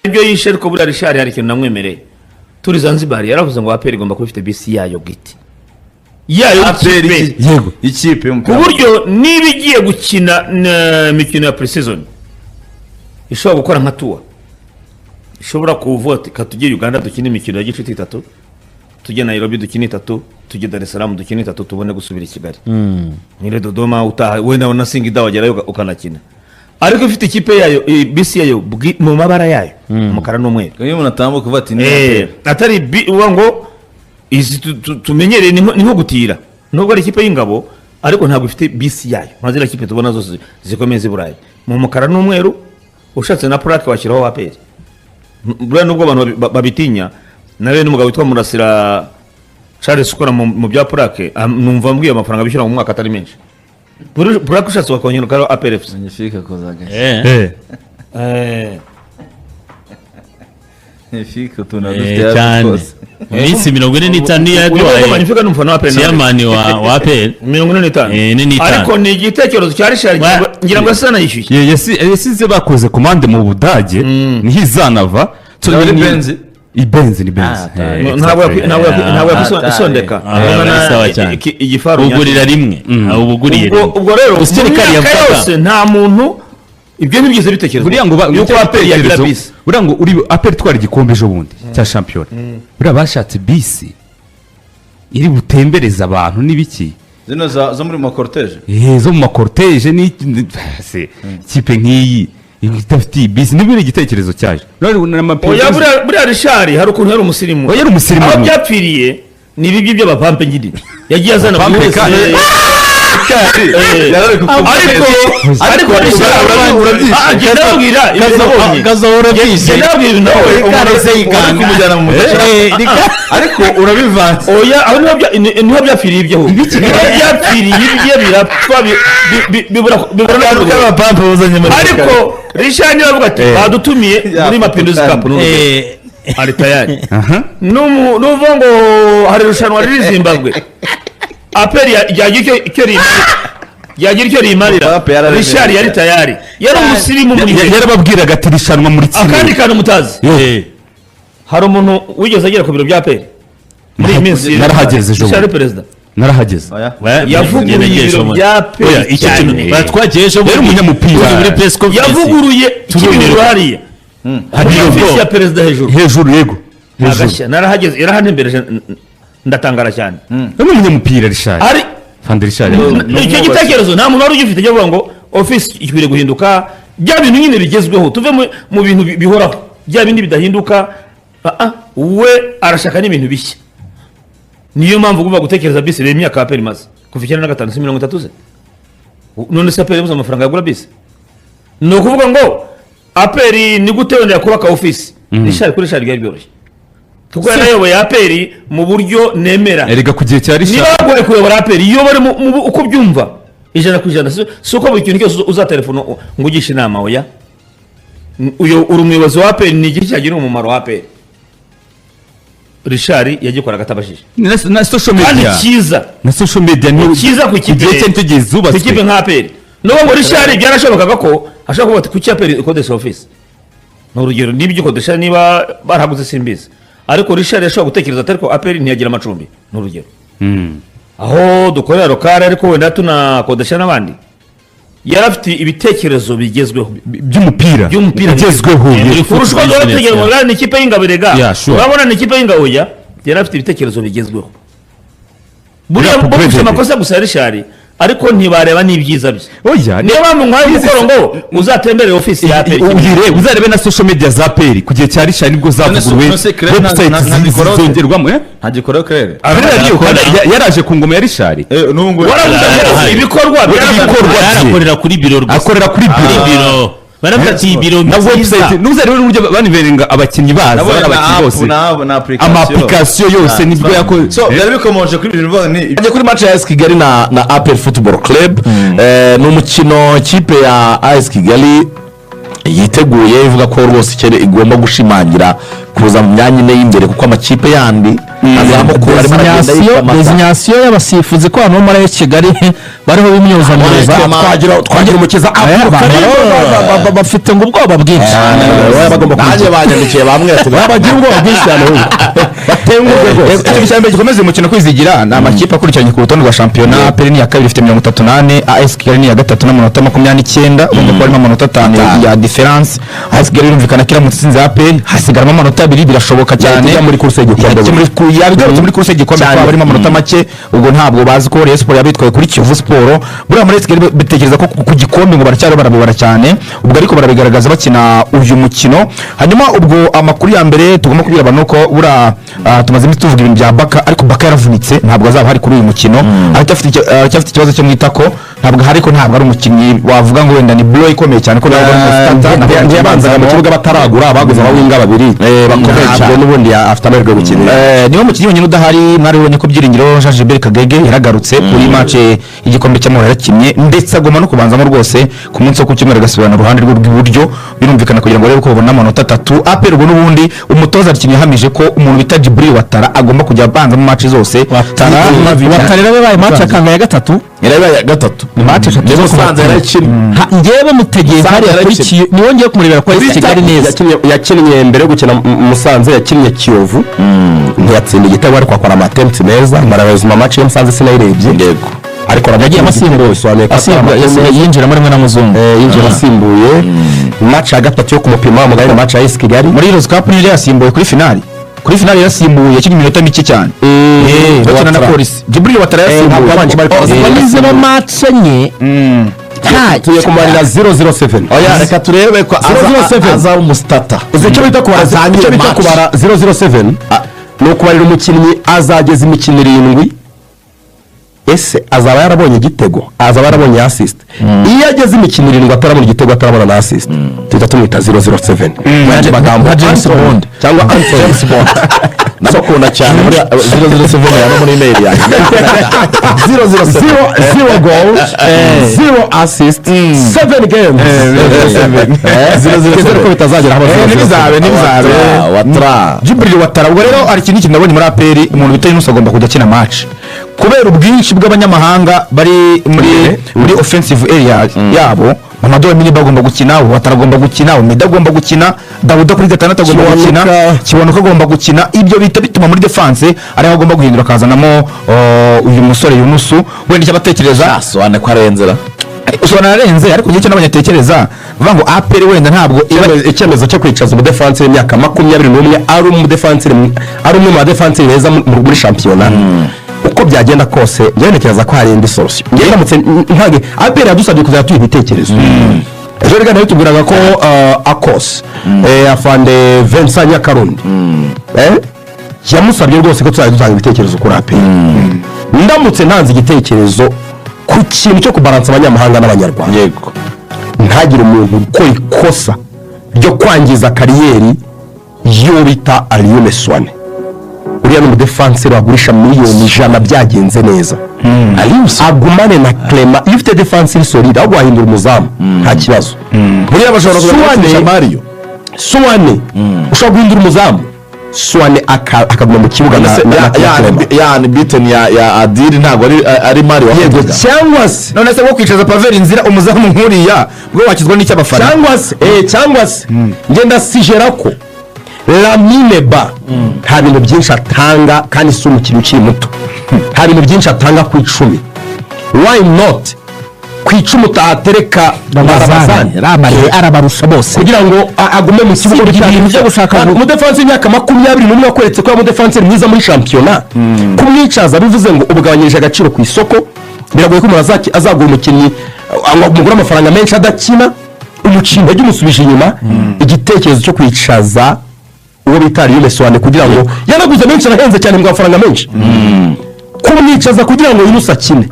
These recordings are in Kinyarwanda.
ibyo yishe ariko buriya Richard hari ikintu namwemereye turi Zanzibar yaravuze ngo APR igomba kuba ifite bisi yayo giti yayo yego ikipe ku buryo niba igiye gukina imikino ya pre-season ishobora gukora nka tour ishobora kuvote katujye Uganda dukina imikino ya gicuti 3 tujye Nairobi dukina 3 tujye Dar es Salaam dukina 3 tubone gusubira i Kigali nyire Dodoma utaha wenda na Singida wagerayo ukanakina ariko ifite ikipe yayo bisi yayo mu mabara yayo umukara n'umweru iyo umuntu atambuka kuva ati atari ngo izi tumenyereye ni nko gutira nubwo ari ikipe y'ingabo ariko ntabwo ifite bisi yayo mazira ikipe tubona zose zikomeye z'Iburayi mu mukara n'umweru ushatse na plaque washyiraho APR buriya nubwo abantu babitinya nawe n'umugabo witwa Murasira Charles ukora mu bya plaque numva mbwiye amafaranga bishyura mu mwaka atari menshi plaque ushatse wakongera ukaro APR FC magnifique kozaga magnifique tunadufite cyane iminsi 45 yaduhaye magnifique n'umufana wa APR chairman wa APR 45 ariko ni igitekerezo cya Richard ngira ngo asana yishyuye yasize bakoze commande mu Budage niho izanava ni benzi ntabwo yakwisondeka igifaru ugurira rimwe ubuguriye ubwo rero usirikari yavuga nta muntu ibyo nibyize bitekerezo buriya ngo yuko APR yagira bisi buriya ngo uri APR twara igikombe ejo bundi cya champion buriya bashatse bisi iri butembereza abantu n'ibiki zino zo muri ma cortege zo mu ma cortege ni kipe nk'iyi idafite bisi n'ibiri igitekerezo cyaje oya buriya Richard hari ukuntu yari umusirimu aho byapfiriye ni ibibyi by'abapampe ngidi yagiye azana buri wese ariko urabwira gazahora byise kumujyana mu ariko urabivanze oya aho niho byapfiriye ibyo byapfiriye ibyo birapfa bibura ariko Richard niwe avuga ati badutumiye muri Mapinduzi Cup ari tayari n'uvuga ngo hari irushanwa riri Zimbabwe APR yagira icyo rimarira Richard yari tayari yari umusirimu yarababwiraga ati rishanwa muri kimwe akandi kantu mutazi hari umuntu wigeze agera ku biro bya APR muri iyi minsi narahageze ejo Richard perezida narahageze yavuguruye ibiro bya APR batwagiye ejo muri umunyamupira muri press conference yavuguruye ikibiniro hariya hari ofisi ya perezida hejuru yego narahageze yarahantembereje ndatangara cyane n'umunyamupira Richard ari Fandi Richard icyo gitekerezo nta muntu wari ugifite cyo kuvuga ngo office ikwiriye guhinduka bya bintu nyine bigezweho tuve mu bintu bihoraho bya bindi bidahinduka we arashaka n'ibintu bishya niyo mpamvu ugomba gutekereza bisi rero imyaka APR maze kuva 95 si 30 ze none se APR yabuze amafaranga yagura bisi no kuvuga ngo APR ni gute wenda kubaka office Richard kuri Richard byari byoroshye kuko yarayoboye APR mu buryo nemera erega kugiye cyari niba bagoye kuyobora APR iyo bari uko byumva ijana ku ijana si uko buri kintu cyose uzatelefona ngo ugishe inama oya uyo uri umuyobozi wa APR ni igihe cyagira umumaro wa APR Richard yagikoraga atabashije na social media na social media ni cyiza ku kipe cyentege zubatswe ikipe nka APR no ngo Richard byarashobokaga ko ashaka kuba ku APR ikodesha office no urugero nibyo ikodesha niba barahaguze simbizi ariko Richard yashobora gutekereza atari ko APR ntiyagira amacumbi n'urugero aho dukorera lokale ariko wenda tunakodesha n'abandi yarafite ibitekerezo bigezweho by'umupira bigezweho urushwa rw'abategereza ni ikipe y'ingabirega urabona ni ikipe y'ingabo yarafite ibitekerezo bigezweho buriya bufite amakosa gusa Richard ariko ntibareba n'ibyiza bye oya niyo mpamvu nkwaye gukora ngo uzatemberere office ya APR uzarebe na social media za APR kugiye cyari Richard nibwo zavuguruwe website zongerwamo ntagikoreho Claire yaraje ku ngoma ya Richard ibikorwa byarakorera kuri biro akorera kuri biro baravuga ati biro na website nuzarebe n'uburyo baniveringa abakinnyi baza abakinnyi bose ama application yose nibwo yakoze so byari bikomoje kuri biro ni ajya kuri match ya AS Kigali na APR Football Club n'umukino kipe ya AS Kigali yiteguye ivuga ko rwose igomba gushimangira kuza mu myanya ine y'imbere kuko amakipe yandi desinyasiyo y'abasifuzi ko hano muri Kigali bariho b'imyuzamureba twagira umukiza bafite ngo ubwoba bwinshi nanjye banyandikiye bamwe bagira ubwoba bwinshi cyane batengurwe rwose. ikintu cya mbere gikomeza umukino kwizigira ni amakipe akurikiranye ku rutonde rwa shampiyona. APR ni iya kabiri ifite 38, AS Kigali ni iya gatatu n'amanota 29, urumva ko harimo amanota 5 ya difference. AS Kigali irumvikana ko iramutse itsinze APR hasigaramo amanota 2 birashoboka cyane muri kurse y'igikombe yabigarutse muri kurse y'igikombe kuko harimo amanota make. ubwo ntabwo bazi ko Rayon Sport yabitwaye kuri Kiyovu Sport. buriya muri AS Kigali bitekereza ko ku gikombe ngo baracyari barabibara cyane, ubwo ariko barabigaragaza bakina uyu mukino. hanyuma ubwo amakuru ya mbere tugomba kubwira abantu ko buriya tumaze iminsi tuvuga ibintu bya Baka, ariko Baka yaravunitse ntabwo azaba hari kuri uyu mukino. aracyafite ikibazo cyo mu itako, ntabwo ari umukinnyi wavuga ngo wenda ni blow ikomeye cyane ko yabanzaga mu kibuga bataragura baguze abawinga babiri bakomeye cyane n'ubundi afite amahirwe yo gukina. niwo mukinnyi wenyine udahari. mwaribonye ko Byiringiro Jean Gilbert Kagege yaragarutse kuri match y'igikombe cy'amahoro yarakinnye, ndetse agomba no kubanzamo rwose ku munsi wo ku cyumweru agasubirana uruhande rwe rw'iburyo, birumvikana kugira ngo barebe ko babona amanota 3. APR ubwo n'ubundi umutoza arikinnye yahamije ko umuntu bita Djibril Watara agomba kujya abanza mu match zose. Watara rero babaye match akanga ya gatatu ya gatatu match eshatu zo Musanze yarakina ngewe mutegeye hariya kuri niwo ngiye kumurebera ko ari Kigali neza. yakinnye mbere yo gukina Musanze yakinnye Kiyovu ntiyatsinda igitego ariko akora amatempt meza. Maravezuma match ya Musanze sinayirebye yego, ariko yagiye asimbuye yinjira muri mwe na muzungu yinjira asimbuye. match ya gatatu yo kumupima mugari na match ya AS Kigali muri Heroes Cup niyo yasimbuye kuri finali. kuri finali yasimbuye yakinnye iminota mike cyane bakina na Polisi. Djibril Watara yasimbuye nizo no match enye tuye kumarira 007. oya reka turebe ko azaba umustata. icyo bita kubara 007 ni ukubarira umukinnyi azageza imikino 7. ese azaba yarabonye igitego, azaba yarabonye assist. iyo ageze imikino 7 atarabona igitego atarabona na assist tuhita tumwita 007 mu magambo James Bond cyangwa James Bond. Nakunda cyane muri 007 yaba muri email yanjye 0 goals 0 assist 7 games 007 ko bitazagera aho nibizabe Watara Djibril Watara. ubwo rero ari ikintu nabonye muri APR umuntu bita Yunus agomba kujya akina match kubera ubwinshi bw'abanyamahanga bari muri offensive area yabo. Mamadou Mini bagomba gukina, Watara agomba gukina, Meda agomba gukina, Dawuda kuri gatandatu agomba gukina, Kibonuka agomba gukina. ibyo bita bituma muri defense ari agomba guhindura akazanamo uyu musore Yunus. wenda cyabatekereza soane ko arenzera ushobora narenze, ariko gice n'abanyatekereza bavuga ngo APR wenda ntabwo icyemezo cyo kwicaza umudefansi w'imyaka 21 ari umudefansi ari umwe mu badefansi beza muri shampiyona. uko byagenda kose ngerekeza ko hari indi solution. ngiye ndamutse ntage APR yadusabye kuzaya tuyi bitekerezo. ejo rega nayo tubwiraga ko akos afande Vincent Nyakarundi yamusabye rwose ko tuzajya dutanga ibitekerezo kuri APR. ndamutse ntanze igitekerezo ku kintu cyo kubalansa abanyamahanga n'abanyarwanda, yego ntagire umuntu ukora ikosa ryo kwangiza kariyeri yo bita Aliou Meswane. uriya ni umudefanseri wagurisha miliyoni 100 byagenze neza. agumane na Clement. iyo ufite defanseri solide aho guhindura umuzamu nta kibazo. buriya bashobora kugurisha Mario Suwane ushobora guhindura umuzamu Suwane akaguma mu kibuga ya biten ya Adiri ntabwo ari Mario yego, cyangwa se none se wo kwicaza Pavel inzira umuzamu nkuriya bwo wakizwa n'icyabafana cyangwa se ngenda sigera ko Lamine Ba nta bintu byinshi atanga kandi si umukino ukiri muto. nta bintu byinshi atanga ku 10. why not ku 10 utatereka Ramazani arabarusha bose kugira ngo agume mu kibuga byo gushaka umudefansi w'imyaka 21 wakweretse ko umudefansi mwiza muri shampiyona. kumwicaza bivuze ngo ubugabanyirije agaciro ku isoko. biragoye ko umuntu azagura umukinnyi amugura amafaranga menshi adakina umucinda cy'umusubije inyuma. igitekerezo cyo kwicaza uwo bita Aliou Meswane kugira ngo yanaguze menshi arahenze cyane mu mafaranga menshi. kumwicaza kugira ngo Yunus akine.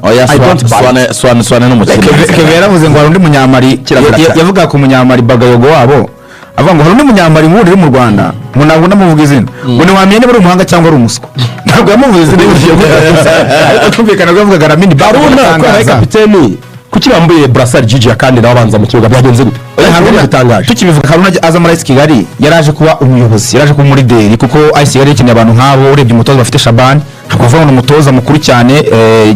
Swane n'umukino. Kevin yaravuze ngo hari undi munyamari yavuga ko umunyamari Bagayogo wabo avuga ngo hari undi munyamari nk'uri mu Rwanda ngo ntabwo namuvuga izina ngo ntiwamenye niba ari umuhanga cyangwa ari umuswa. ntabwo yamuvuze izina ariko kumvikana ko yavugaga Lamine Baruna ko ari kapiteni kuki bambuye burasari Gigi kandi nawe abanza mu kibuga byagenze gute Haruna bitangaje tukibivuga Haruna aza muri AS Kigali yaraje kuba umuyobozi yaraje kuba umulideri kuko AS Kigali yakeneye abantu nk'abo urebye umutoza bafite Shaban ntabwo avuga ngo ni umutoza mukuru cyane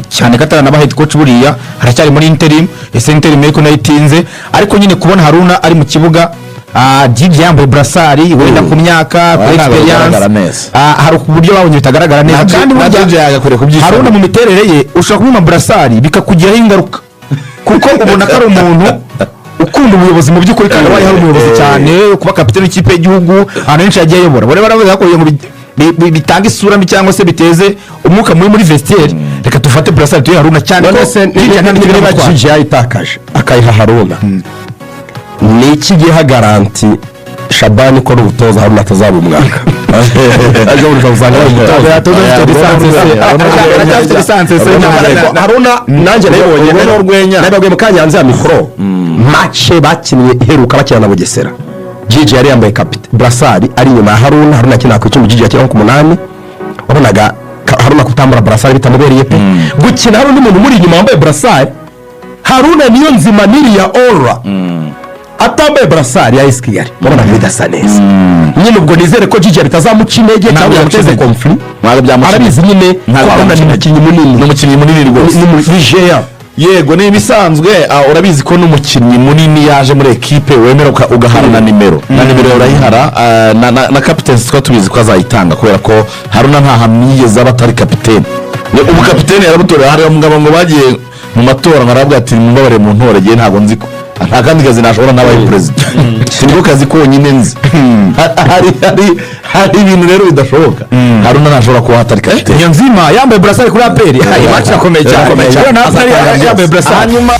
cyane katara n'aba head coach buriya haracyari muri interim ese interim ariko nayitinze ariko nyine kubona Haruna ari mu kibuga Gigi yambaye burasari wenda ku myaka ku experience hari uburyo babonye bitagaragara neza kandi burya Haruna mu miterere ye ushobora kumwima burasari bikakugiraho ingaruka kuko ubona ko ari umuntu ukunda ubuyobozi mu by'ukuri kandi abaye hari umuyobozi cyane kuba kapiteni w'ikipe y'igihugu ahantu henshi yagiye ayobora bari baravuze ko bitanga isura mbi cyangwa se biteze umwuka mubi muri vestiaire reka dufate burasari tuye Haruna cyane ko niba Gigi yayitakaje akayiha Haruna ni iki giha garanti Shabani ko ubutoza Haruna atazaba umwaka aje muri kuzanga Haruna nanjye nabonye n'urwenya nababwiye mu kanya hanze ya mikoro match bakinnye iheruka bakina na Bugesera Gigi yari yambaye burasari ari inyuma ya Haruna akina ku icumi Gigi yakina ku 8 wabonaga Haruna kutambara burasari bitamubereye pe gukina hari undi muntu muri inyuma wambaye burasari Haruna niyo nzima niriya aura atambaye burasari ya AS Kigali murabona bidasa neza nyine ubwo nizere ko Gigi bitazamuca intege cyangwa yamuteze conflit arabizi nyine Haruna ni umukinnyi munini rwose ni Nigeria yego ni ibisanzwe urabizi ko n'umukinnyi munini yaje muri ekipe wemera ugaharana nimero na nimero urayihara na captain twa tubizi ko azayitanga kubera ko Haruna nta hamyigeze abatari captain ubu captain yarabutora hari umugabo ngo bagiye mu matora ngarabwa ati mbabare mu ntore giye ntago nziko nta kandi kazi nashobora n'abaye president singo kazi konyine nzi hari ibintu rero bidashoboka Haruna ntashobora kuba hatari captain Niyonzima yambaye burasari kuri APR match akomeye cyane yambaye burasari hanyuma